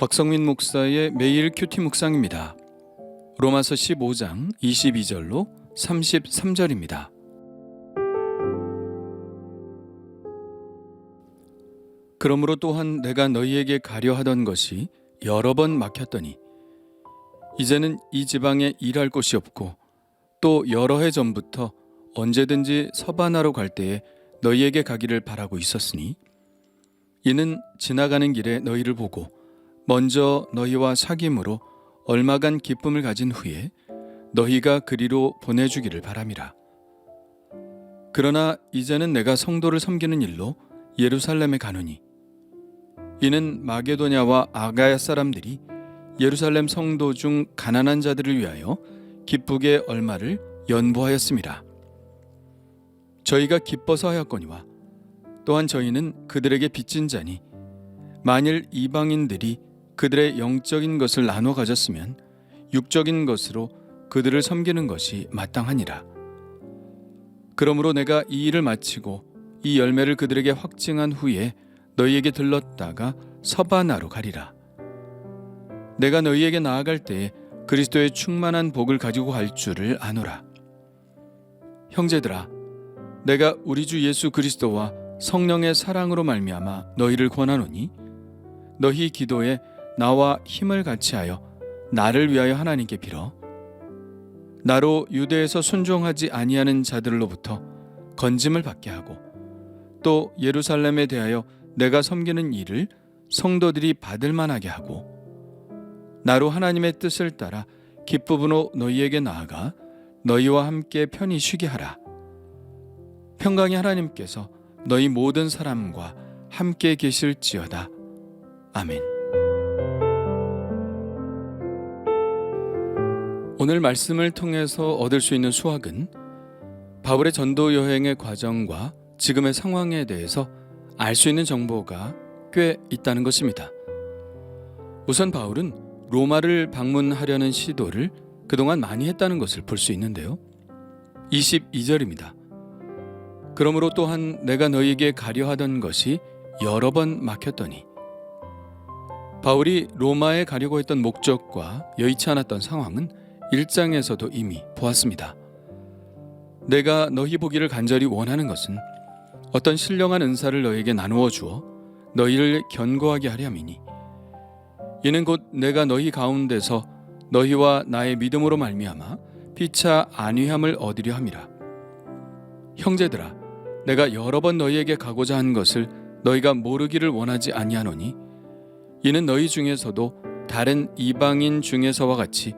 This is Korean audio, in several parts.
박성민 목사의 매일 큐티 묵상입니다. 로마서 15장 22절로 33절입니다. 그러므로 또한 내가 너희에게 가려 하던 것이 여러 번 막혔더니 이제는 이 지방에 일할 곳이 없고 또 여러 해 전부터 언제든지 서바나로 갈 때에 너희에게 가기를 바라고 있었으니 이는 지나가는 길에 너희를 보고 먼저 너희와 사귐으로 얼마간 기쁨을 가진 후에 너희가 그리로 보내주기를 바람이라. 그러나 이제는 내가 성도를 섬기는 일로 예루살렘에 가노니 이는 마게도냐와 아가야 사람들이 예루살렘 성도 중 가난한 자들을 위하여 기쁘게 얼마를 연보하였음이라. 저희가 기뻐서 하였거니와 또한 저희는 그들에게 빚진 자니 만일 이방인들이 그들의 영적인 것을 나눠 가졌으면 육적인 것으로 그들을 섬기는 것이 마땅하니라. 그러므로 내가 이 일을 마치고 이 열매를 그들에게 확증한 후에 너희에게 들렀다가 서바나로 가리라. 내가 너희에게 나아갈 때에 그리스도의 충만한 복을 가지고 갈 줄을 아노라. 형제들아, 내가 우리 주 예수 그리스도와 성령의 사랑으로 말미암아 너희를 권하노니 너희 기도에 나와 힘을 같이하여 나를 위하여 하나님께 빌어 나로 유대에서 순종하지 아니하는 자들로부터 건짐을 받게 하고 또 예루살렘에 대하여 내가 섬기는 일을 성도들이 받을 만하게 하고 나로 하나님의 뜻을 따라 기쁨으로 너희에게 나아가 너희와 함께 편히 쉬게 하라. 평강의 하나님께서 너희 모든 사람과 함께 계실지어다. 아멘. 오늘 말씀을 통해서 얻을 수 있는 수학은 바울의 전도 여행의 과정과 지금의 상황에 대해서 알 수 있는 정보가 꽤 있다는 것입니다. 우선 바울은 로마를 방문하려는 시도를 그동안 많이 했다는 것을 볼 수 있는데요. 22절입니다. 그러므로 또한 내가 너희에게 가려 하던 것이 여러 번 막혔더니 바울이 로마에 가려고 했던 목적과 여의치 않았던 상황은 1장에서도 이미 보았습니다. 내가 너희 보기를 간절히 원하는 것은 어떤 신령한 은사를 너희에게 나누어 주어 너희를 견고하게 하려 함이니 이는 곧 내가 너희 가운데서 너희와 나의 믿음으로 말미암아 피차 안위함을 얻으려 함이라. 형제들아, 내가 여러 번 너희에게 가고자 한 것을 너희가 모르기를 원하지 아니하노니 이는 너희 중에서도 다른 이방인 중에서와 같이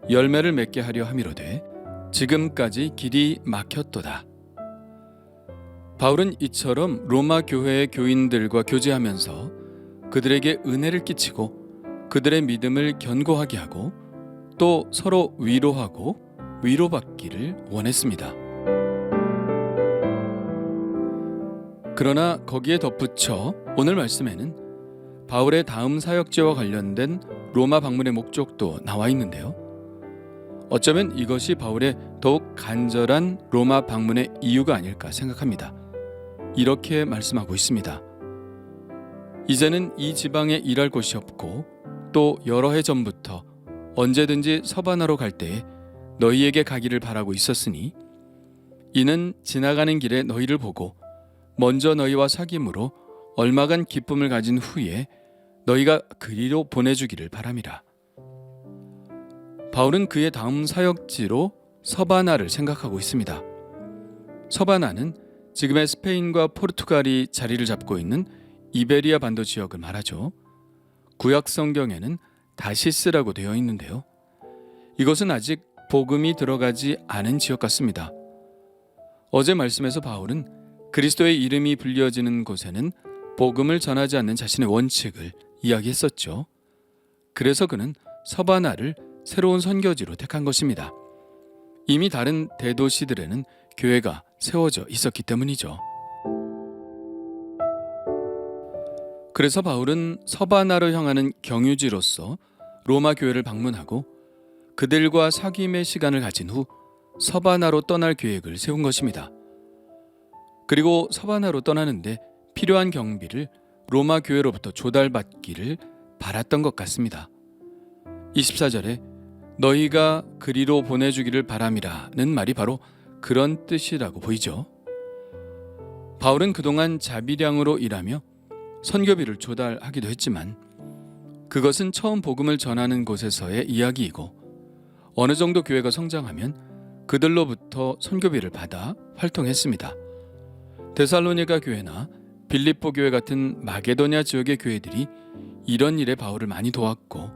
열매를 맺게 하려 함이로되 지금까지 길이 막혔도다. 바울은 이처럼 로마 교회의 교인들과 교제하면서 그들에게 은혜를 끼치고 그들의 믿음을 견고하게 하고 또 서로 위로하고 위로받기를 원했습니다. 그러나 거기에 덧붙여 오늘 말씀에는 바울의 다음 사역지와 관련된 로마 방문의 목적도 나와 있는데요. 어쩌면 이것이 바울의 더욱 간절한 로마 방문의 이유가 아닐까 생각합니다. 이렇게 말씀하고 있습니다. 이제는 이 지방에 일할 곳이 없고 또 여러 해 전부터 언제든지 서바나로 갈 때에 너희에게 가기를 바라고 있었으니 이는 지나가는 길에 너희를 보고 먼저 너희와 사귐으로 얼마간 기쁨을 가진 후에 너희가 그리로 보내주기를 바람이라. 바울은 그의 다음 사역지로 서바나를 생각하고 있습니다. 서바나는 지금의 스페인과 포르투갈이 자리를 잡고 있는 이베리아 반도 지역을 말하죠. 구약 성경에는 다시스라고 되어 있는데요. 이것은 아직 복음이 들어가지 않은 지역 같습니다. 어제 말씀에서 바울은 그리스도의 이름이 불려지는 곳에는 복음을 전하지 않는 자신의 원칙을 이야기했었죠. 그래서 그는 서바나를 새로운 선교지로 택한 것입니다. 이미 다른 대도시들에는 교회가 세워져 있었기 때문이죠. 그래서 바울은 서바나로 향하는 경유지로서 로마 교회를 방문하고 그들과 사귐의 시간을 가진 후 서바나로 떠날 계획을 세운 것입니다. 그리고 서바나로 떠나는데 필요한 경비를 로마 교회로부터 조달받기를 바랐던 것 같습니다. 24절에 너희가 그리로 보내주기를 바람이라는 말이 바로 그런 뜻이라고 보이죠. 바울은 그동안 자비량으로 일하며 선교비를 조달하기도 했지만 그것은 처음 복음을 전하는 곳에서의 이야기이고 어느 정도 교회가 성장하면 그들로부터 선교비를 받아 활동했습니다. 데살로니가 교회나 빌립보 교회 같은 마게도냐 지역의 교회들이 이런 일에 바울을 많이 도왔고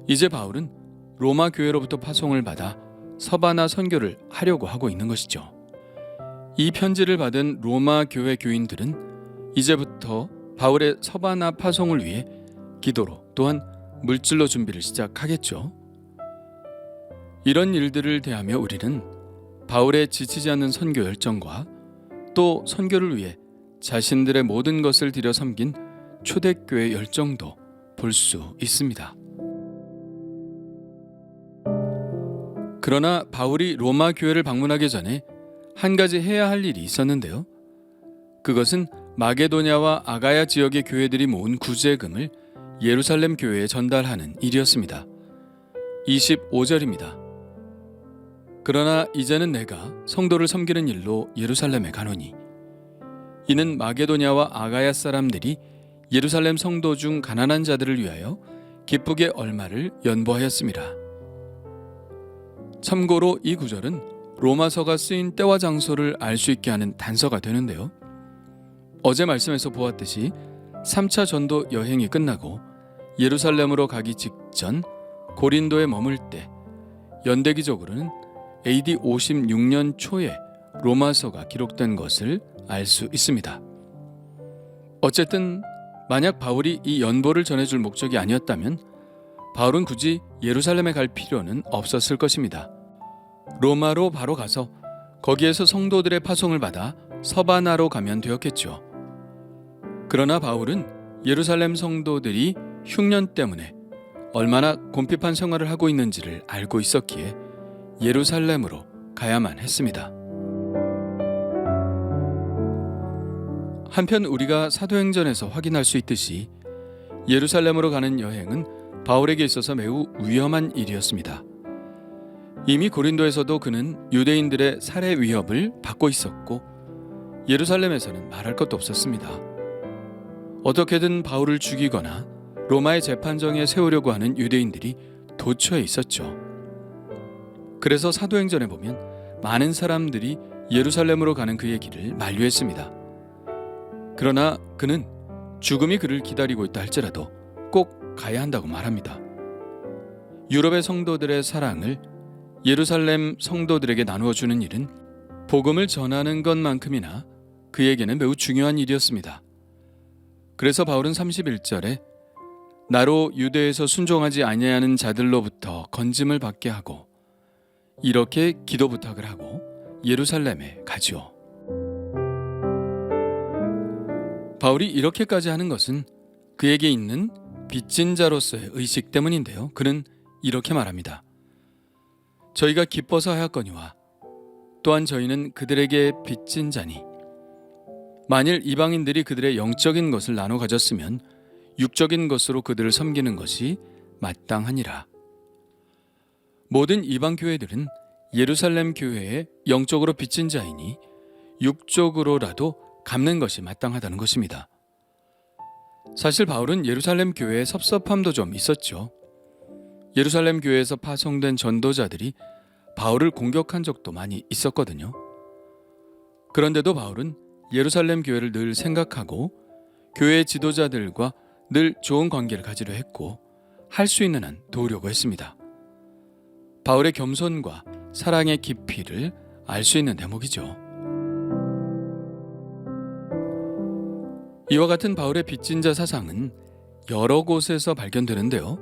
이제 바울은 로마 교회로부터 파송을 받아 서바나 선교를 하려고 하고 있는 것이죠. 이 편지를 받은 로마 교회 교인들은 이제부터 바울의 서바나 파송을 위해 기도로 또한 물질로 준비를 시작하겠죠. 이런 일들을 대하며 우리는 바울의 지치지 않는 선교 열정과 또 선교를 위해 자신들의 모든 것을 들여 섬긴 초대교회 열정도 볼 수 있습니다. 그러나 바울이 로마 교회를 방문하기 전에 한 가지 해야 할 일이 있었는데요. 그것은 마게도냐와 아가야 지역의 교회들이 모은 구제금을 예루살렘 교회에 전달하는 일이었습니다. 25절입니다. 그러나 이제는 내가 성도를 섬기는 일로 예루살렘에 가노니 이는 마게도냐와 아가야 사람들이 예루살렘 성도 중 가난한 자들을 위하여 기쁘게 얼마를 연보하였습니다. 참고로 이 구절은 로마서가 쓰인 때와 장소를 알 수 있게 하는 단서가 되는데요. 어제 말씀에서 보았듯이 3차 전도 여행이 끝나고 예루살렘으로 가기 직전 고린도에 머물 때 연대기적으로는 AD 56년 초에 로마서가 기록된 것을 알 수 있습니다. 어쨌든 만약 바울이 이 연보를 전해줄 목적이 아니었다면 바울은 굳이 예루살렘에 갈 필요는 없었을 것입니다. 로마로 바로 가서 거기에서 성도들의 파송을 받아 서바나로 가면 되었겠죠. 그러나 바울은 예루살렘 성도들이 흉년 때문에 얼마나 곰핍한 생활을 하고 있는지를 알고 있었기에 예루살렘으로 가야만 했습니다. 한편 우리가 사도행전에서 확인할 수 있듯이 예루살렘으로 가는 여행은 바울에게 있어서 매우 위험한 일이었습니다. 이미 고린도에서도 그는 유대인들의 살해 위협을 받고 있었고 예루살렘에서는 말할 것도 없었습니다. 어떻게든 바울을 죽이거나 로마의 재판정에 세우려고 하는 유대인들이 도처에 있었죠. 그래서 사도행전에 보면 많은 사람들이 예루살렘으로 가는 그의 길을 만류했습니다. 그러나 그는 죽음이 그를 기다리고 있다 할지라도 꼭 가야 한다고 말합니다. 유럽의 성도들의 사랑을 예루살렘 성도들에게 나누어 주는 일은 복음을 전하는 것만큼이나 그에게는 매우 중요한 일이었습니다. 그래서 바울은 31절에 나로 유대에서 순종하지 아니하는 자들로부터 건짐을 받게 하고 이렇게 기도 부탁을 하고 예루살렘에 가죠. 바울이 이렇게까지 하는 것은 그에게 있는 빚진 자로서의 의식 때문인데요. 그는 이렇게 말합니다. 저희가 기뻐서 하였거니와 또한 저희는 그들에게 빚진 자니 만일 이방인들이 그들의 영적인 것을 나눠 가졌으면 육적인 것으로 그들을 섬기는 것이 마땅하니라. 모든 이방 교회들은 예루살렘 교회에 영적으로 빚진 자이니 육적으로라도 갚는 것이 마땅하다는 것입니다. 사실 바울은 예루살렘 교회에 섭섭함도 좀 있었죠. 예루살렘 교회에서 파송된 전도자들이 바울을 공격한 적도 많이 있었거든요. 그런데도 바울은 예루살렘 교회를 늘 생각하고 교회 지도자들과 늘 좋은 관계를 가지려 했고 할 수 있는 한 도우려고 했습니다. 바울의 겸손과 사랑의 깊이를 알 수 있는 대목이죠. 이와 같은 바울의 빚진 자 사상은 여러 곳에서 발견되는데요.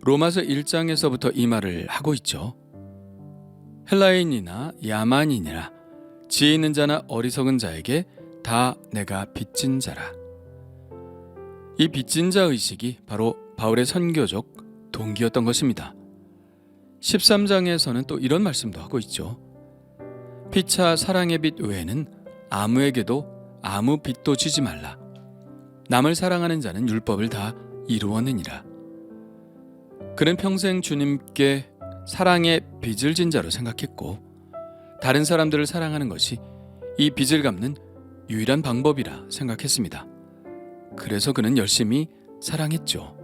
로마서 1장에서부터 이 말을 하고 있죠. 헬라인이나 야만인이나 지혜 있는 자나 어리석은 자에게 다 내가 빚진 자라. 이 빚진 자 의식이 바로 바울의 선교적 동기였던 것입니다. 13장에서는 또 이런 말씀도 하고 있죠. 피차 사랑의 빚 외에는 아무에게도 아무 빚도 지지 말라. 남을 사랑하는 자는 율법을 다 이루었느니라. 그는 평생 주님께 사랑의 빚을 진 자로 생각했고 다른 사람들을 사랑하는 것이 이 빚을 갚는 유일한 방법이라 생각했습니다. 그래서 그는 열심히 사랑했죠.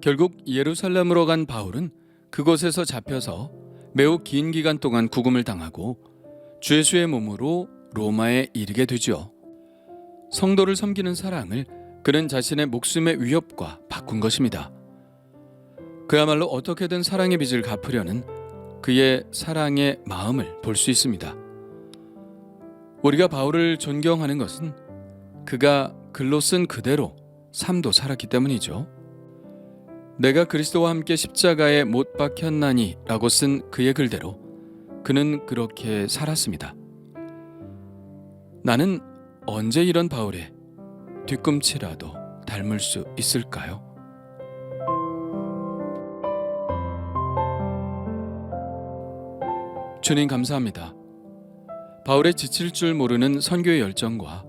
결국 예루살렘으로 간 바울은 그곳에서 잡혀서 매우 긴 기간 동안 구금을 당하고 죄수의 몸으로 로마에 이르게 되죠. 성도를 섬기는 사랑을 그는 자신의 목숨의 위협과 바꾼 것입니다. 그야말로 어떻게든 사랑의 빚을 갚으려는 그의 사랑의 마음을 볼 수 있습니다. 우리가 바울을 존경하는 것은 그가 글로 쓴 그대로 삶도 살았기 때문이죠. 내가 그리스도와 함께 십자가에 못 박혔나니 라고 쓴 그의 글대로 그는 그렇게 살았습니다. 나는 언제 이런 바울의 뒤꿈치라도 닮을 수 있을까요? 주님 감사합니다. 바울의 지칠 줄 모르는 선교의 열정과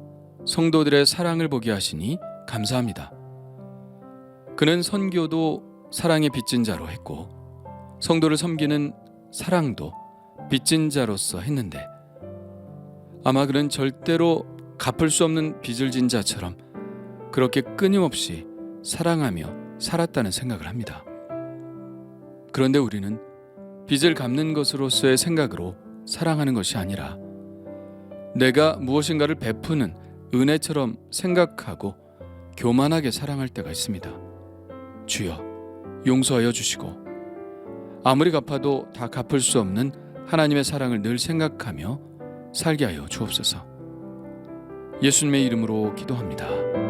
성도들의 사랑을 보게 하시니 감사합니다. 그는 선교도 사랑의 빚진 자로 했고 성도를 섬기는 사랑도 빚진 자로서 했는데 아마 그는 절대로 갚을 수 없는 빚을 진 자처럼 그렇게 끊임없이 사랑하며 살았다는 생각을 합니다. 그런데 우리는 빚을 갚는 것으로서의 생각으로 사랑하는 것이 아니라 내가 무엇인가를 베푸는 은혜처럼 생각하고 교만하게 사랑할 때가 있습니다. 주여 용서하여 주시고 아무리 갚아도 다 갚을 수 없는 하나님의 사랑을 늘 생각하며 살게 하여 주옵소서. 예수님의 이름으로 기도합니다.